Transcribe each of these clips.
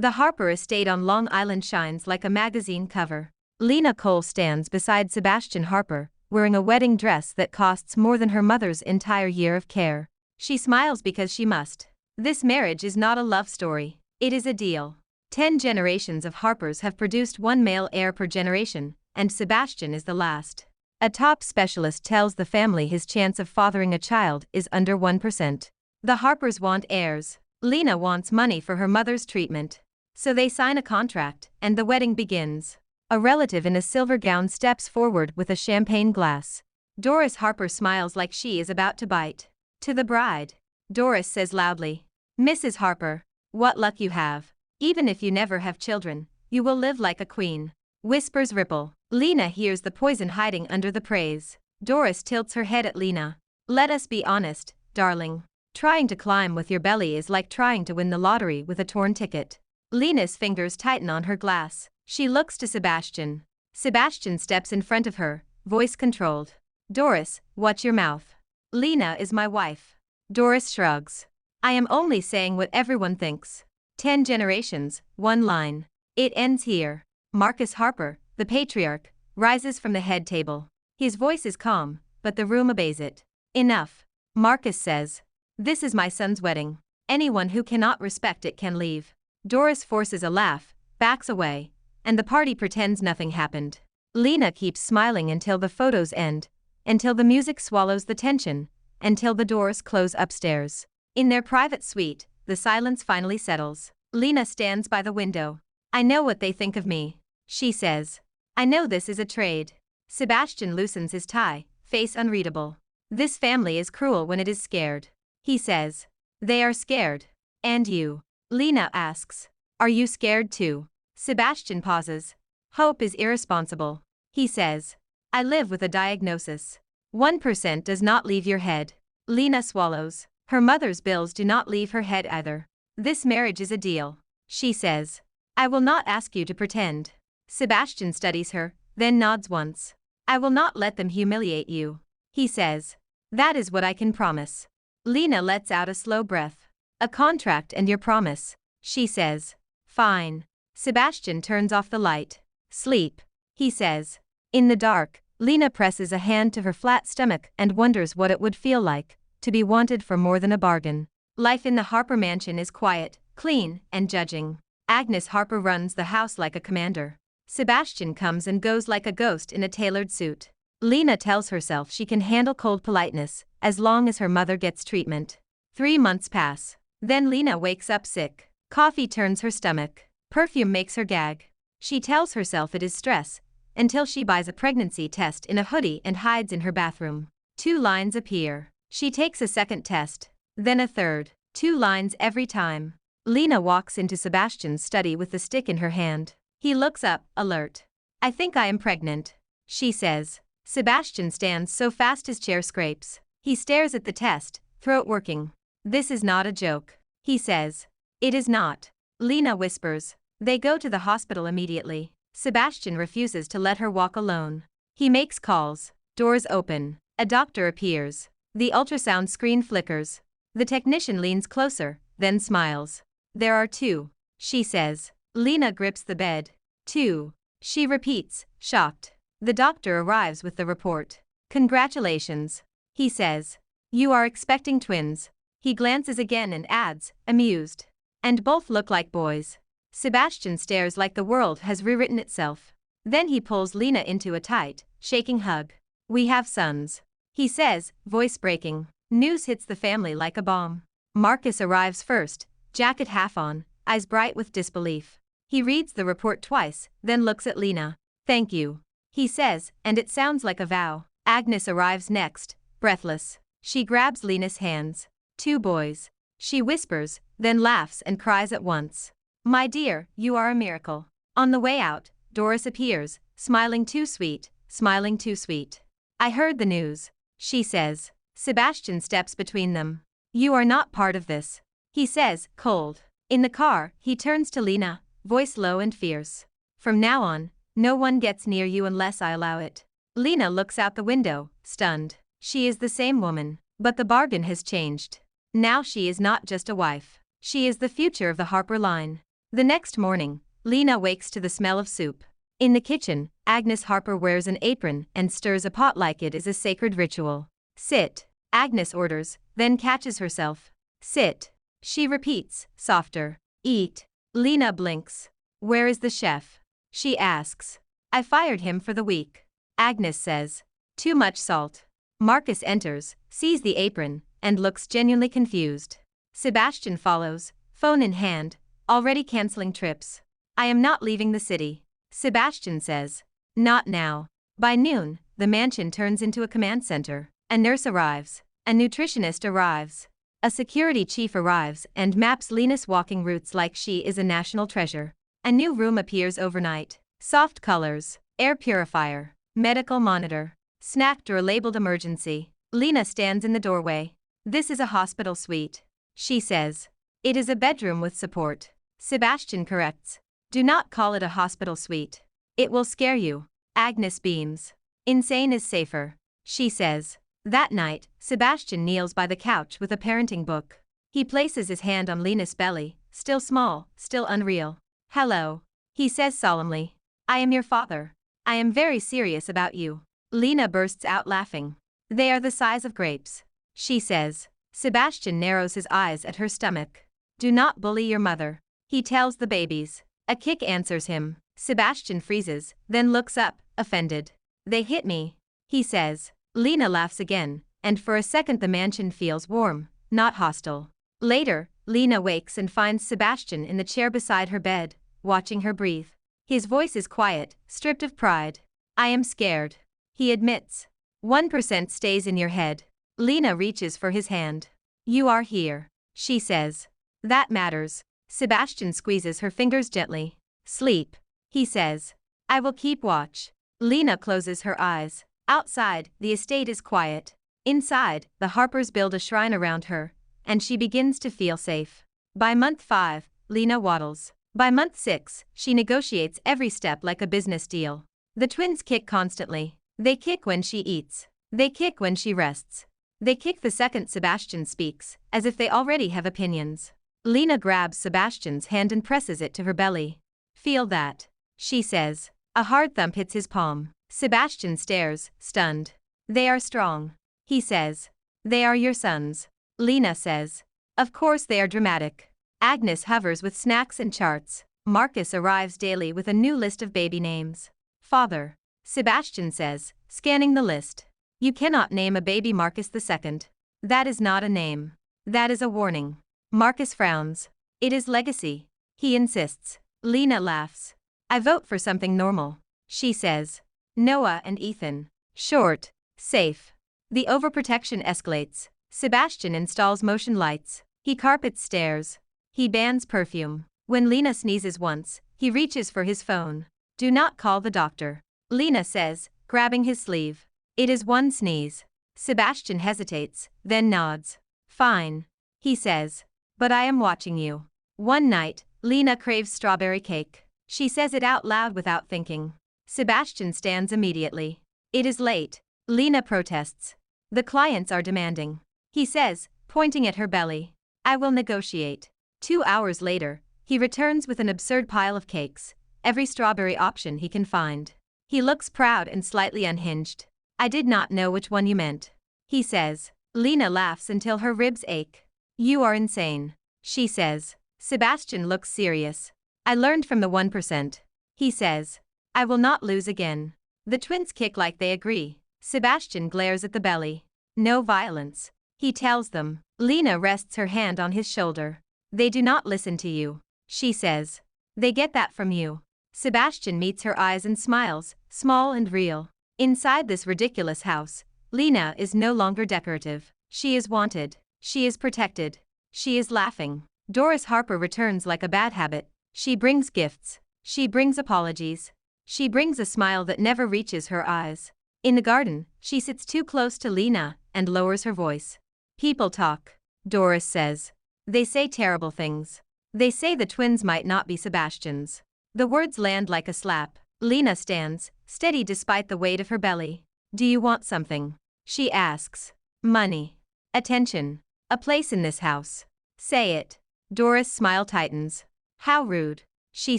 The Harper estate on Long Island shines like a magazine cover. Lena Cole stands beside Sebastian Harper, wearing a wedding dress that costs more than her mother's entire year of care. She smiles because she must. This marriage is not a love story. It is a deal. 10 generations of Harpers have produced one male heir per generation, and Sebastian is the last. A top specialist tells the family his chance of fathering a child is under 1%. The Harpers want heirs. Lena wants money for her mother's treatment. So they sign a contract, and the wedding begins. A relative in a silver gown steps forward with a champagne glass. Doris Harper smiles like she is about to bite. To the bride, Doris says loudly, "Mrs. Harper, what luck you have. Even if you never have children, you will live like a queen." Whispers ripple. Lena hears the poison hiding under the praise. Doris tilts her head at Lena. "Let us be honest, darling. Trying to climb with your belly is like trying to win the lottery with a torn ticket." Lena's fingers tighten on her glass. She looks to Sebastian. Sebastian steps in front of her, voice controlled. "Doris, watch your mouth. Lena is my wife." Doris shrugs. "I am only saying what everyone thinks. 10 generations, one line. It ends here." Marcus Harper, the patriarch, rises from the head table. His voice is calm, but the room obeys it. "Enough," Marcus says. "This is my son's wedding. Anyone who cannot respect it can leave." Doris forces a laugh, backs away, and the party pretends nothing happened. Lena keeps smiling until the photos end, until the music swallows the tension, until the doors close upstairs. In their private suite, the silence finally settles. Lena stands by the window. "I know what they think of me," she says. "I know this is a trade." Sebastian loosens his tie, face unreadable. "This family is cruel when it is scared," he says. "They are scared. And you?" Lena asks. "Are you scared too?" Sebastian pauses. "Hope is irresponsible," he says. "I live with a diagnosis. 1% does not leave your head." Lena swallows. Her mother's bills do not leave her head either. "This marriage is a deal," she says. "I will not ask you to pretend." Sebastian studies her, then nods once. "I will not let them humiliate you," he says. "That is what I can promise." Lena lets out a slow breath. "A contract and your promise," she says. "Fine." Sebastian turns off the light. "Sleep," he says. In the dark, Lena presses a hand to her flat stomach and wonders what it would feel like to be wanted for more than a bargain. Life in the Harper mansion is quiet, clean, and judging. Agnes Harper runs the house like a commander. Sebastian comes and goes like a ghost in a tailored suit. Lena tells herself she can handle cold politeness as long as her mother gets treatment. 3 months pass. Then Lena wakes up sick. Coffee turns her stomach. Perfume makes her gag. She tells herself it is stress, until she buys a pregnancy test in a hoodie and hides in her bathroom. 2 lines appear. She takes a second test, then a third. 2 lines every time. Lena walks into Sebastian's study with the stick in her hand. He looks up, alert. "I think I am pregnant," she says. Sebastian stands so fast his chair scrapes. He stares at the test, throat working. "This is not a joke," he says. "It is not," Lena whispers. They go to the hospital immediately. Sebastian refuses to let her walk alone. He makes calls. Doors open. A doctor appears. The ultrasound screen flickers. The technician leans closer, then smiles. "There are 2, she says. Lena grips the bed. 2, she repeats, shocked. The doctor arrives with the report. "Congratulations," he says. "You are expecting twins." He glances again and adds, amused. "And both look like boys." Sebastian stares like the world has rewritten itself. Then he pulls Lena into a tight, shaking hug. "We have sons," he says, voice breaking. News hits the family like a bomb. Marcus arrives first, jacket half on, eyes bright with disbelief. He reads the report twice, then looks at Lena. "Thank you," he says, and it sounds like a vow. Agnes arrives next, breathless. She grabs Lena's hands. 2 boys. She whispers, then laughs and cries at once. "My dear, you are a miracle." On the way out, Doris appears, smiling too sweet, smiling too sweet. "I heard the news," she says. Sebastian steps between them. "You are not part of this," he says, cold. In the car, he turns to Lena, voice low and fierce. "From now on, no one gets near you unless I allow it." Lena looks out the window, stunned. She is the same woman, but the bargain has changed. Now she is not just a wife. She is the future of the Harper line. The next morning, Lena wakes to the smell of soup. In the kitchen, Agnes Harper wears an apron and stirs a pot like it is a sacred ritual. Sit, Agnes orders, then catches herself. Sit. She repeats, softer. Eat. Lena blinks. Where is the chef? She asks. I fired him for the week. Agnes says. Too much salt. Marcus enters, sees the apron, and looks genuinely confused. Sebastian follows, phone in hand, already canceling trips. I am not leaving the city. Sebastian says. Not now. By noon, the mansion turns into a command center. A nurse arrives. A nutritionist arrives. A security chief arrives and maps Lena's walking routes like she is a national treasure. A new room appears overnight. Soft colors, air purifier, medical monitor, snack drawer labeled emergency. Lena stands in the doorway. This is a hospital suite. She says. It is a bedroom with support. Sebastian corrects. Do not call it a hospital suite. It will scare you. Agnes beams. Insane is safer. She says. That night, Sebastian kneels by the couch with a parenting book. He places his hand on Lena's belly, still small, still unreal. Hello. He says solemnly. I am your father. I am very serious about you. Lena bursts out laughing. They are the size of grapes. She says. Sebastian narrows his eyes at her stomach. Do not bully your mother. He tells the babies. A kick answers him. Sebastian freezes, then looks up, offended. They hit me. He says. Lena laughs again, and for a second the mansion feels warm, not hostile. Later, Lena wakes and finds Sebastian in the chair beside her bed, watching her breathe. His voice is quiet, stripped of pride. I am scared. He admits. 1% stays in your head. Lena reaches for his hand. You are here. She says. That matters. Sebastian squeezes her fingers gently. Sleep. He says. I will keep watch. Lena closes her eyes. Outside, the estate is quiet. Inside, the Harpers build a shrine around her, and she begins to feel safe. By month 5, Lena waddles. By month 6, she negotiates every step like a business deal. The twins kick constantly. They kick when she eats. They kick when she rests. They kick the second Sebastian speaks, as if they already have opinions. Lena grabs Sebastian's hand and presses it to her belly. Feel that. She says. A hard thump hits his palm. Sebastian stares, stunned. They are strong. He says. They are your sons. Lena says. Of course they are dramatic. Agnes hovers with snacks and charts. Marcus arrives daily with a new list of baby names. Father. Sebastian says, scanning the list. You cannot name a baby Marcus II. That is not a name. That is a warning. Marcus frowns. It is legacy. He insists. Lena laughs. I vote for something normal. She says. Noah and Ethan. Short. Safe. The overprotection escalates. Sebastian installs motion lights. He carpets stairs. He bans perfume. When Lena sneezes once, he reaches for his phone. Do not call the doctor. Lena says, grabbing his sleeve. It is one sneeze. Sebastian hesitates, then nods. Fine. He says. But I am watching you. One night, Lena craves strawberry cake. She says it out loud without thinking. Sebastian stands immediately. It is late. Lena protests. The clients are demanding. He says, pointing at her belly. I will negotiate. 2 hours later, he returns with an absurd pile of cakes, every strawberry option he can find. He looks proud and slightly unhinged. I did not know which one you meant. He says. Lena laughs until her ribs ache. You are insane. She says. Sebastian looks serious. I learned from the 1%. He says. I will not lose again. The twins kick like they agree. Sebastian glares at the belly. No violence. He tells them. Lena rests her hand on his shoulder. They do not listen to you. She says. They get that from you. Sebastian meets her eyes and smiles, small and real. Inside this ridiculous house, Lena is no longer decorative. She is wanted. She is protected. She is laughing. Doris Harper returns like a bad habit. She brings gifts. She brings apologies. She brings a smile that never reaches her eyes. In the garden, she sits too close to Lena and lowers her voice. People talk. Doris says. They say terrible things. They say the twins might not be Sebastian's. The words land like a slap. Lena stands, steady despite the weight of her belly. Do you want something? She asks. Money. Attention. A place in this house. Say it. Doris' smile tightens. How rude, she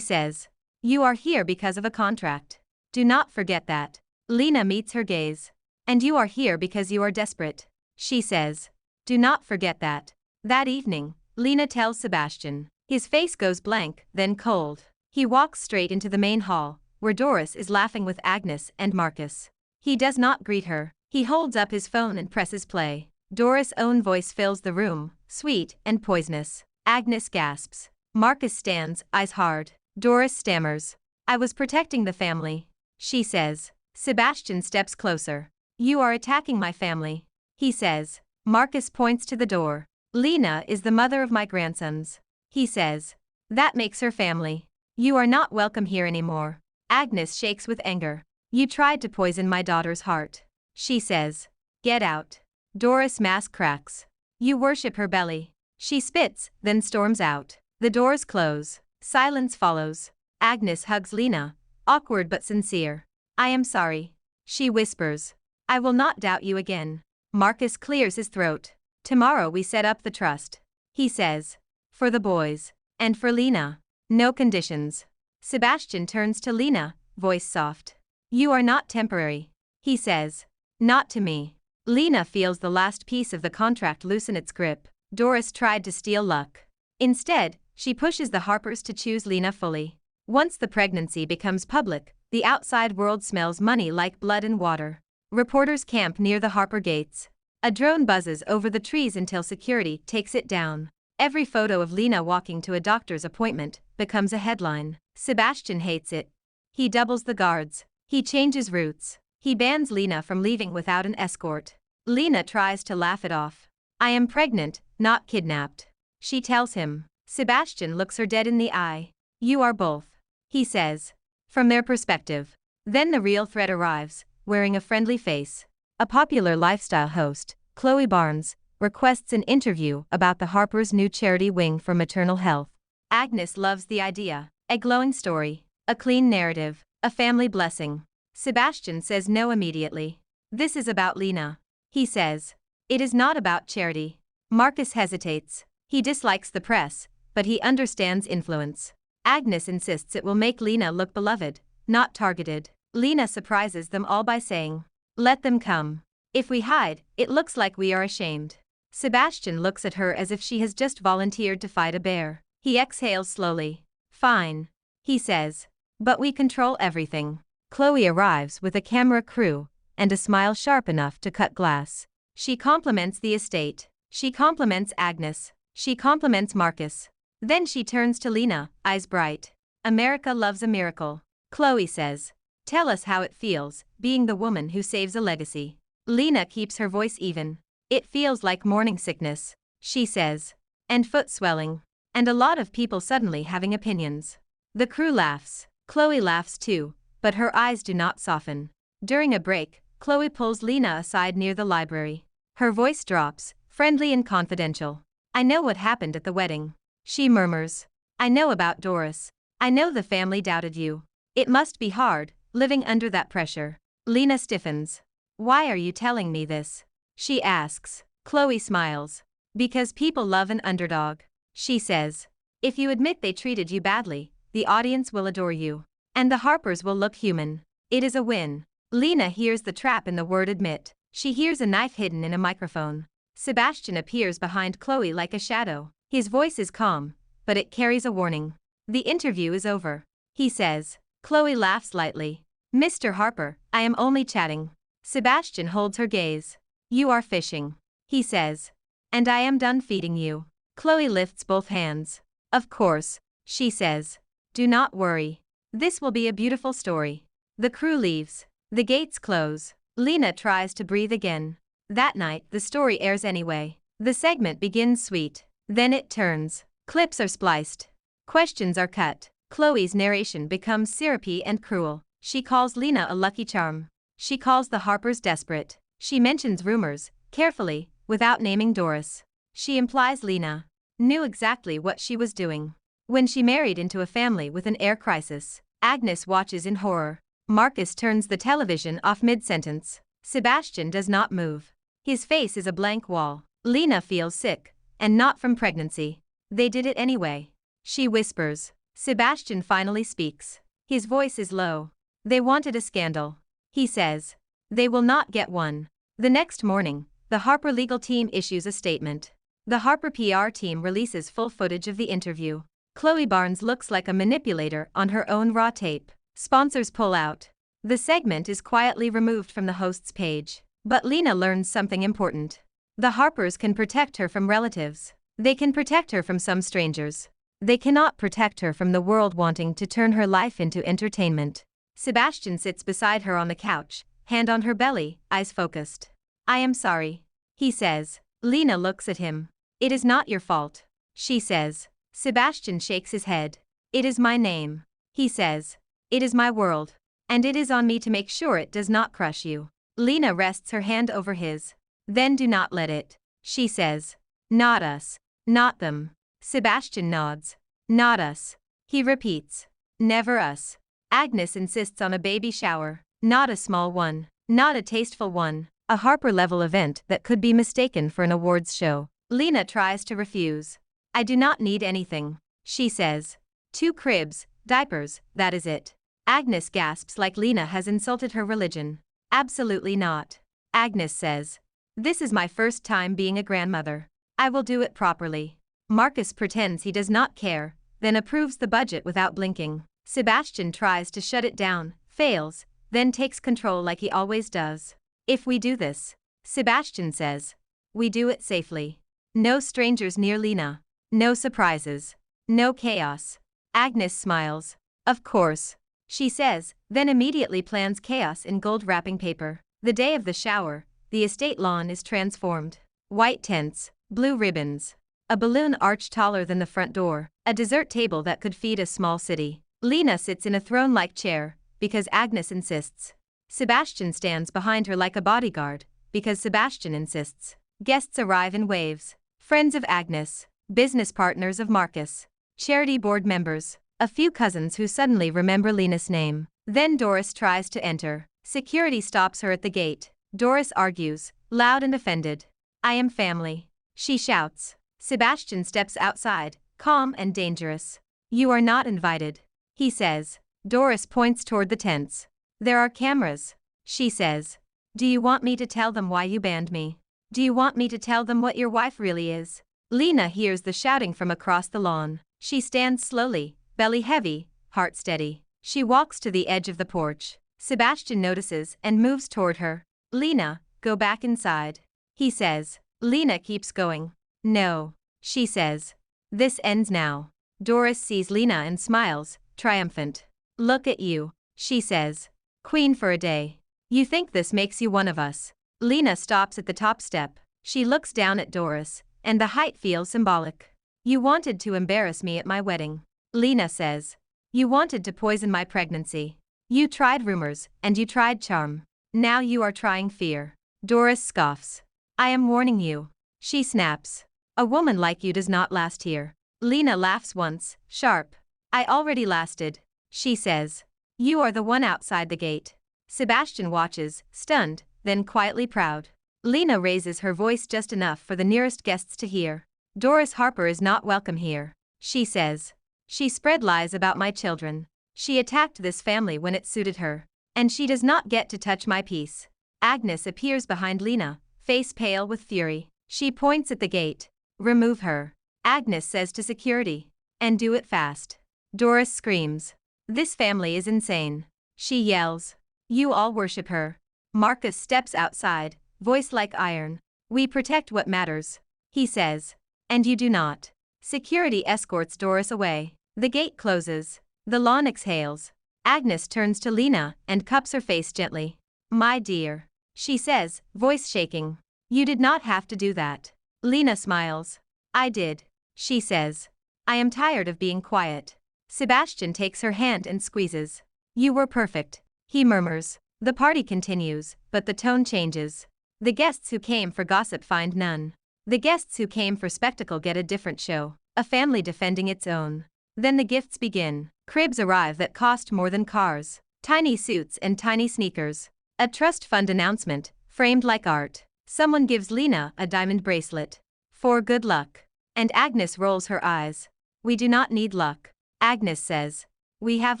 says. You are here because of a contract. Do not forget that. Lena meets her gaze. And you are here because you are desperate, she says. Do not forget that. That evening, Lena tells Sebastian. His face goes blank, then cold. He walks straight into the main hall, where Doris is laughing with Agnes and Marcus. He does not greet her. He holds up his phone and presses play. Doris' own voice fills the room, sweet and poisonous. Agnes gasps. Marcus stands, eyes hard. Doris stammers. I was protecting the family, she says. Sebastian steps closer. You are attacking my family, he says. Marcus points to the door. Lena is the mother of my grandsons, he says. That makes her family. You are not welcome here anymore. Agnes shakes with anger. You tried to poison my daughter's heart, she says. Get out. Doris' mask cracks. You worship her belly. She spits, then storms out. The doors close. Silence follows. Agnes hugs Lena, awkward but sincere. I am sorry, she whispers. I will not doubt you again. Marcus clears his throat. Tomorrow we set up the trust, he says. For the boys. And for Lena. No conditions. Sebastian turns to Lena, voice soft. You are not temporary, he says. Not to me. Lena feels the last piece of the contract loosen its grip. Doris tried to steal luck. Instead, she pushes the Harpers to choose Lena fully. Once the pregnancy becomes public, the outside world smells money like blood and water. Reporters camp near the Harper gates. A drone buzzes over the trees until security takes it down. Every photo of Lena walking to a doctor's appointment becomes a headline. Sebastian hates it. He doubles the guards. He changes routes. He bans Lena from leaving without an escort. Lena tries to laugh it off. I am pregnant, not kidnapped, she tells him. Sebastian looks her dead in the eye. You are both, he says. From their perspective. Then the real threat arrives, wearing a friendly face. A popular lifestyle host, Chloe Barnes, requests an interview about the Harper's new charity wing for maternal health. Agnes loves the idea. A glowing story, a clean narrative, a family blessing. Sebastian says no immediately. This is about Lena, he says. It is not about charity. Marcus hesitates. He dislikes the press, but he understands influence. Agnes insists it will make Lena look beloved, not targeted. Lena surprises them all by saying, let them come. If we hide, it looks like we are ashamed. Sebastian looks at her as if she has just volunteered to fight a bear. He exhales slowly. Fine, he says. But we control everything. Chloe arrives with a camera crew and a smile sharp enough to cut glass. She compliments the estate. She compliments Agnes. She compliments Marcus. Then she turns to Lena, eyes bright. America loves a miracle, Chloe says. Tell us how it feels, being the woman who saves a legacy. Lena keeps her voice even. It feels like morning sickness, she says. And foot swelling. And a lot of people suddenly having opinions. The crew laughs. Chloe laughs too, but her eyes do not soften. During a break, Chloe pulls Lena aside near the library. Her voice drops, friendly and confidential. I know what happened at the wedding, she murmurs. I know about Doris. I know the family doubted you. It must be hard, living under that pressure. Lena stiffens. Why are you telling me this? She asks. Chloe smiles. Because people love an underdog, she says. If you admit they treated you badly, the audience will adore you. And the Harpers will look human. It is a win. Lena hears the trap in the word admit. She hears a knife hidden in a microphone. Sebastian appears behind Chloe like a shadow. His voice is calm, but it carries a warning. The interview is over, he says. Chloe laughs lightly. Mr. Harper, I am only chatting. Sebastian holds her gaze. You are fishing, he says. And I am done feeding you. Chloe lifts both hands. Of course, she says. Do not worry. This will be a beautiful story. The crew leaves. The gates close. Lena tries to breathe again. That night, the story airs anyway. The segment begins sweet. Then it turns. Clips are spliced. Questions are cut. Chloe's narration becomes syrupy and cruel. She calls Lena a lucky charm. She calls the Harpers desperate. She mentions rumors, carefully, without naming Doris. She implies Lena knew exactly what she was doing. When she married into a family with an heir crisis, Agnes watches in horror. Marcus turns the television off mid-sentence. Sebastian does not move. His face is a blank wall. Lena feels sick, and not from pregnancy. They did it anyway. she whispers. Sebastian finally speaks. His voice is low. They wanted a scandal, he says. They will not get one. The next morning, the Harper legal team issues a statement. The Harper PR team releases full footage of the interview. Chloe Barnes looks like a manipulator on her own raw tape. Sponsors pull out. The segment is quietly removed from the host's page. But Lena learns something important. The Harpers can protect her from relatives. They can protect her from some strangers. They cannot protect her from the world wanting to turn her life into entertainment. Sebastian sits beside her on the couch, hand on her belly, eyes focused. I am sorry, he says. Lena looks at him. It is not your fault, she says. Sebastian shakes his head. It is my name, he says. It is my world. And it is on me to make sure it does not crush you. Lena rests her hand over his. Then do not let it, she says. Not us. Not them. Sebastian nods. Not us. He repeats. Never us. Agnes insists on a baby shower. Not a small one. Not a tasteful one. A Harper-level event that could be mistaken for an awards show. Lena tries to refuse. I do not need anything, she says. 2 cribs, diapers, that is it. Agnes gasps like Lena has insulted her religion. Absolutely not. Agnes says. This is my first time being a grandmother. I will do it properly. Marcus pretends he does not care, then approves the budget without blinking. Sebastian tries to shut it down, fails, then takes control like he always does. If we do this, Sebastian says, we do it safely. No strangers near Lena. No surprises. No chaos. Agnes smiles. Of course, she says, then immediately plans chaos in gold wrapping paper. The day of the shower, the estate lawn is transformed. White tents, blue ribbons, a balloon arch taller than the front door, a dessert table that could feed a small city. Lena sits in a throne-like chair, because Agnes insists. Sebastian stands behind her like a bodyguard, because Sebastian insists. Guests arrive in waves. Friends of Agnes, business partners of Marcus, charity board members, a few cousins who suddenly remember Lena's name. Then Doris tries to enter. Security stops her at the gate. Doris argues, loud and offended. I am family, she shouts. Sebastian steps outside, calm and dangerous. You are not invited, he says. Doris points toward the tents. There are cameras, she says. Do you want me to tell them why you banned me? Do you want me to tell them what your wife really is? Lena hears the shouting from across the lawn. She stands slowly, belly heavy, heart steady. She walks to the edge of the porch. Sebastian notices and moves toward her. Lena, go back inside, he says. Lena keeps going. No, she says. This ends now. Doris sees Lena and smiles, triumphant. Look at you, she says. Queen for a day. You think this makes you one of us. Lena stops at the top step. She looks down at Doris, and the height feels symbolic. You wanted to embarrass me at my wedding, Lena says. You wanted to poison my pregnancy. You tried rumors, and you tried charm. Now you are trying fear. Doris scoffs. I am warning you, she snaps. A woman like you does not last here. Lena laughs once, sharp. I already lasted, she says. You are the one outside the gate. Sebastian watches, stunned, then quietly proud. Lena raises her voice just enough for the nearest guests to hear. Doris Harper is not welcome here, she says. She spread lies about my children. She attacked this family when it suited her. And she does not get to touch my peace. Agnes appears behind Lena, face pale with fury. She points at the gate. Remove her, Agnes says to security. And do it fast. Doris screams. This family is insane, she yells. You all worship her. Marcus steps outside, voice like iron. We protect what matters, he says. And you do not. Security escorts Doris away. The gate closes. The lawn exhales. Agnes turns to Lena and cups her face gently. My dear, she says, voice shaking. You did not have to do that. Lena smiles. I did, she says. I am tired of being quiet. Sebastian takes her hand and squeezes. You were perfect, he murmurs. The party continues, but the tone changes. The guests who came for gossip find none. The guests who came for spectacle get a different show, a family defending its own. Then the gifts begin. Cribs arrive that cost more than cars. Tiny suits and tiny sneakers. A trust fund announcement, framed like art. Someone gives Lena a diamond bracelet. For good luck. And Agnes rolls her eyes. We do not need luck. Agnes says. We have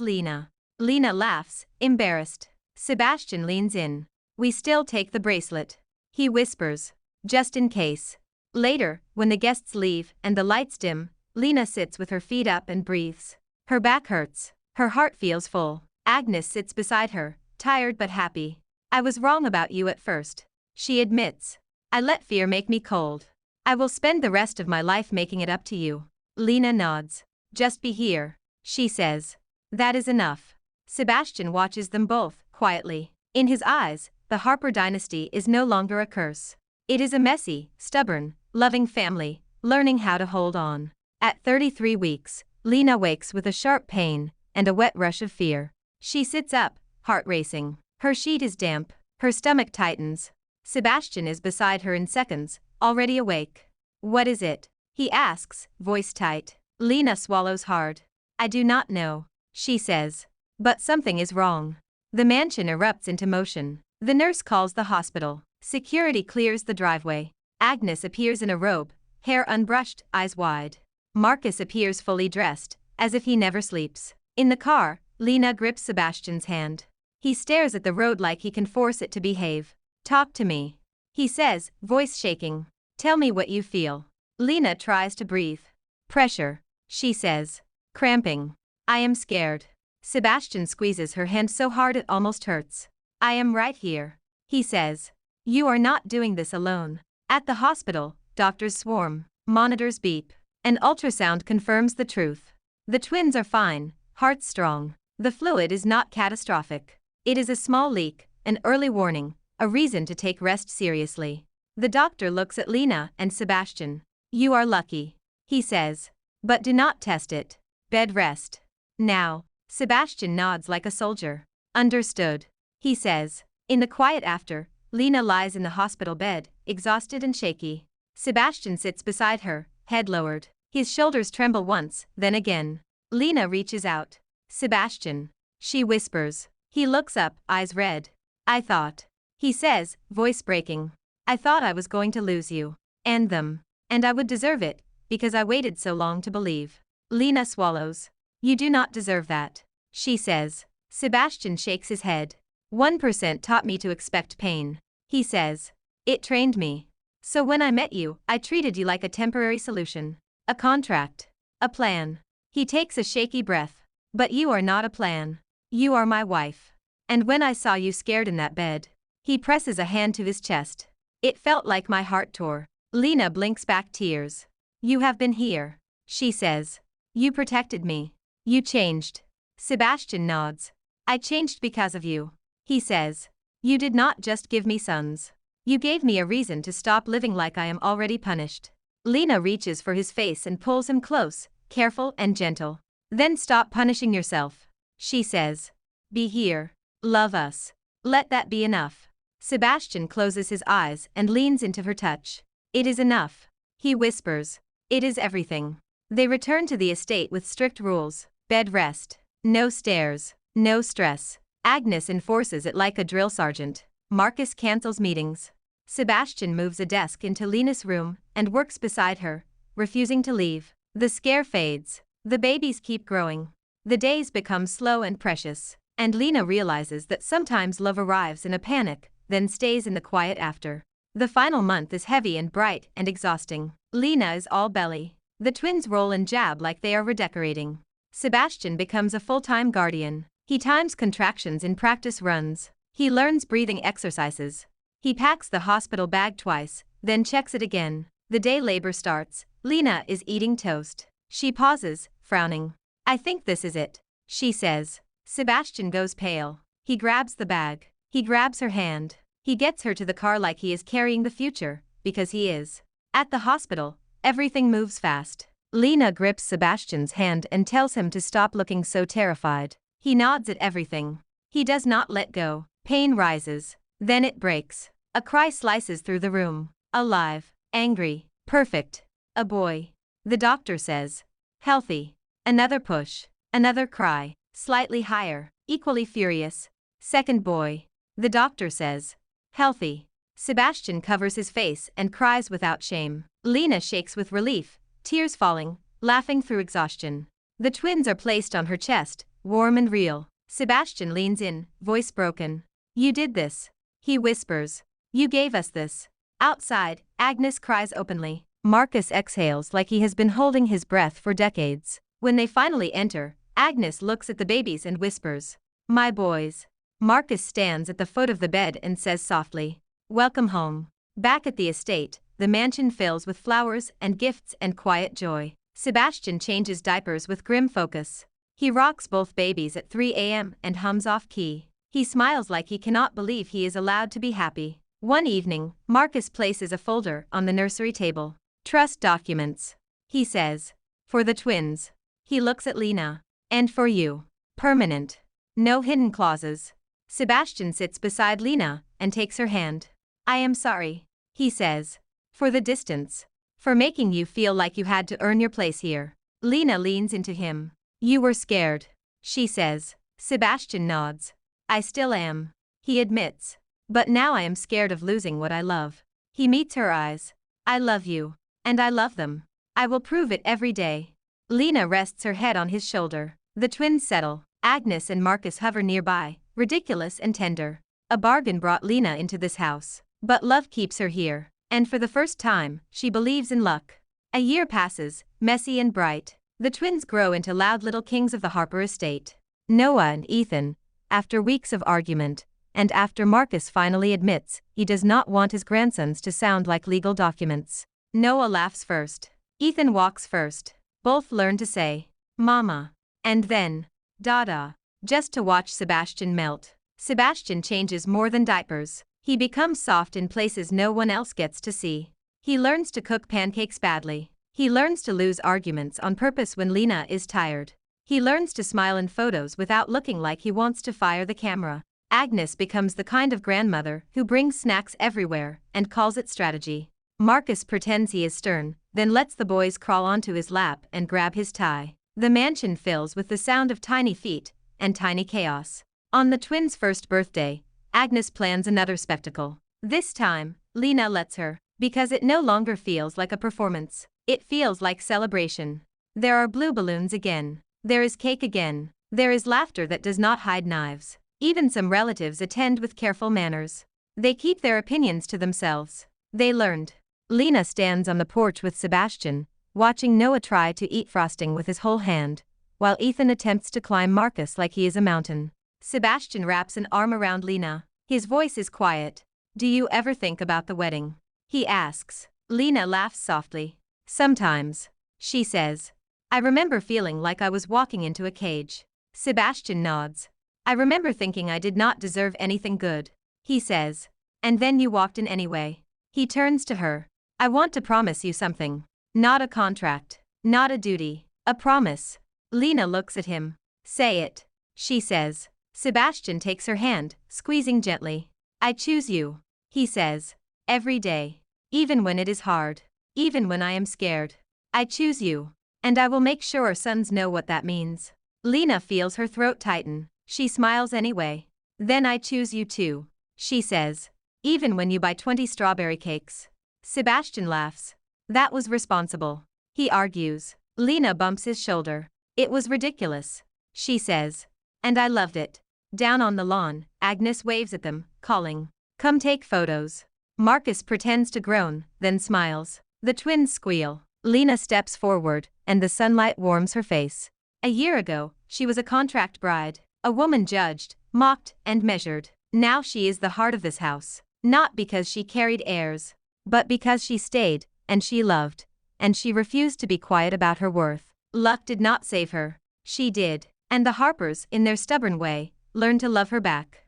Lena. Lena laughs, embarrassed. Sebastian leans in. We still take the bracelet. He whispers. Just in case. Later, when the guests leave and the lights dim, Lena sits with her feet up and breathes. Her back hurts. Her heart feels full. Agnes sits beside her, tired but happy. I was wrong about you at first. She admits. I let fear make me cold. I will spend the rest of my life making it up to you. Lena nods. Just be here, she says. That is enough. Sebastian watches them both, quietly. In his eyes, the Harper dynasty is no longer a curse. It is a messy, stubborn, loving family, learning how to hold on. At 33 weeks, Lena wakes with a sharp pain and a wet rush of fear. She sits up, heart racing. Her sheet is damp, her stomach tightens. Sebastian is beside her in seconds, already awake. What is it? He asks, voice tight. Lena swallows hard. I do not know, she says. But something is wrong. The mansion erupts into motion. The nurse calls the hospital. Security clears the driveway. Agnes appears in a robe, hair unbrushed, eyes wide. Marcus appears fully dressed, as if he never sleeps. In the car, Lena grips Sebastian's hand. He stares at the road like he can force it to behave. Talk to me, he says, voice shaking. Tell me what you feel. Lena tries to breathe. Pressure, she says. Cramping. I am scared. Sebastian squeezes her hand so hard it almost hurts. I am right here, he says. You are not doing this alone. At the hospital, doctors swarm, monitors beep. An ultrasound confirms the truth. The twins are fine, hearts strong. The fluid is not catastrophic. It is a small leak, an early warning, a reason to take rest seriously. The doctor looks at Lena and Sebastian. You are lucky, he says. But do not test it. Bed rest. Now. Sebastian nods like a soldier. Understood, he says. In the quiet after, Lena lies in the hospital bed, exhausted and shaky. Sebastian sits beside her, head lowered. His shoulders tremble once, then again. Lena reaches out. Sebastian, she whispers. He looks up, eyes red. I thought, he says, voice breaking. I thought I was going to lose you. And them. And I would deserve it, because I waited so long to believe. Lena swallows. You do not deserve that, she says. Sebastian shakes his head. 1% taught me to expect pain, he says. It trained me. So when I met you, I treated you like a temporary solution. A contract. A plan. He takes a shaky breath. But you are not a plan. You are my wife. And when I saw you scared in that bed, he presses a hand to his chest. It felt like my heart tore. Lena blinks back tears. You have been here, she says. You protected me. You changed. Sebastian nods. I changed because of you, he says. You did not just give me sons. You gave me a reason to stop living like I am already punished. Lena reaches for his face and pulls him close, careful and gentle. Then stop punishing yourself, she says. Be here. Love us. Let that be enough. Sebastian closes his eyes and leans into her touch. It is enough, he whispers. It is everything. They return to the estate with strict rules. Bed rest. No stairs. No stress. Agnes enforces it like a drill sergeant. Marcus cancels meetings. Sebastian moves a desk into Lena's room and works beside her, refusing to leave. The scare fades. The babies keep growing. The days become slow and precious. And Lena realizes that sometimes love arrives in a panic, then stays in the quiet after. The final month is heavy and bright and exhausting. Lena is all belly. The twins roll and jab like they are redecorating. Sebastian becomes a full-time guardian. He times contractions in practice runs. He learns breathing exercises. He packs the hospital bag twice, then checks it again. The day labor starts. Lena is eating toast. She pauses, frowning. I think this is it, she says. Sebastian goes pale. He grabs the bag. He grabs her hand. He gets her to the car like he is carrying the future, because he is. At the hospital, everything moves fast. Lena grips Sebastian's hand and tells him to stop looking so terrified. He nods at everything. He does not let go. Pain rises. Then it breaks. A cry slices through the room. Alive. Angry. Perfect. A boy. The doctor says. Healthy. Another push. Another cry. Slightly higher. Equally furious. Second boy. The doctor says. Healthy. Sebastian covers his face and cries without shame. Lena shakes with relief, tears falling, laughing through exhaustion. The twins are placed on her chest, warm and real. Sebastian leans in, voice broken. You did this. He whispers. You gave us this. Outside, Agnes cries openly. Marcus exhales like he has been holding his breath for decades. When they finally enter, Agnes looks at the babies and whispers, My boys. Marcus stands at the foot of the bed and says softly, Welcome home. Back at the estate, the mansion fills with flowers and gifts and quiet joy. Sebastian changes diapers with grim focus. He rocks both babies at 3 a.m. and hums off-key. He smiles like he cannot believe he is allowed to be happy. One evening, Marcus places a folder on the nursery table. Trust documents, he says. For the twins. He looks at Lena. And for you. Permanent. No hidden clauses. Sebastian sits beside Lena and takes her hand. I am sorry, he says. For the distance. For making you feel like you had to earn your place here. Lena leans into him. You were scared, she says. Sebastian nods. I still am. He admits. But now I am scared of losing what I love. He meets her eyes. I love you. And I love them. I will prove it every day. Lena rests her head on his shoulder. The twins settle. Agnes and Marcus hover nearby, ridiculous and tender. A bargain brought Lena into this house. But love keeps her here. And for the first time, she believes in luck. A year passes, messy and bright. The twins grow into loud little kings of the Harper estate. Noah and Ethan, after weeks of argument, and after Marcus finally admits he does not want his grandsons to sound like legal documents. Noah laughs first. Ethan walks first. Both learn to say, Mama. And then, Dada. Just to watch Sebastian melt. Sebastian changes more than diapers. He becomes soft in places no one else gets to see. He learns to cook pancakes badly. He learns to lose arguments on purpose when Lena is tired. He learns to smile in photos without looking like he wants to fire the camera. Agnes becomes the kind of grandmother who brings snacks everywhere and calls it strategy. Marcus pretends he is stern, then lets the boys crawl onto his lap and grab his tie. The mansion fills with the sound of tiny feet and tiny chaos. On the twins' first birthday, Agnes plans another spectacle. This time, Lena lets her, because it no longer feels like a performance. It feels like celebration. There are blue balloons again. There is cake again. There is laughter that does not hide knives. Even some relatives attend with careful manners. They keep their opinions to themselves. They learned. Lena stands on the porch with Sebastian, watching Noah try to eat frosting with his whole hand, while Ethan attempts to climb Marcus like he is a mountain. Sebastian wraps an arm around Lena. His voice is quiet. Do you ever think about the wedding? He asks. Lena laughs softly. Sometimes, she says. I remember feeling like I was walking into a cage. Sebastian nods. I remember thinking I did not deserve anything good. He says. And then you walked in anyway. He turns to her. I want to promise you something. Not a contract. Not a duty. A promise. Lena looks at him. Say it, she says. Sebastian takes her hand, squeezing gently. I choose you, he says. Every day. Even when it is hard. Even when I am scared. I choose you. And I will make sure our sons know what that means. Lena feels her throat tighten. She smiles anyway. Then I choose you too, she says. Even when you buy 20 strawberry cakes. Sebastian laughs. That was responsible. He argues. Lena bumps his shoulder. It was ridiculous, she says. And I loved it. Down on the lawn, Agnes waves at them, calling. Come take photos. Marcus pretends to groan, then smiles. The twins squeal. Lena steps forward, and the sunlight warms her face. A year ago, she was a contract bride, a woman judged, mocked, and measured. Now she is the heart of this house. Not because she carried heirs, but because she stayed, and she loved, and she refused to be quiet about her worth. Luck did not save her. She did. And the Harpers, in their stubborn way, learned to love her back.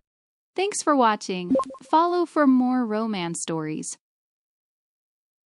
Thanks for watching. Follow for more romance stories.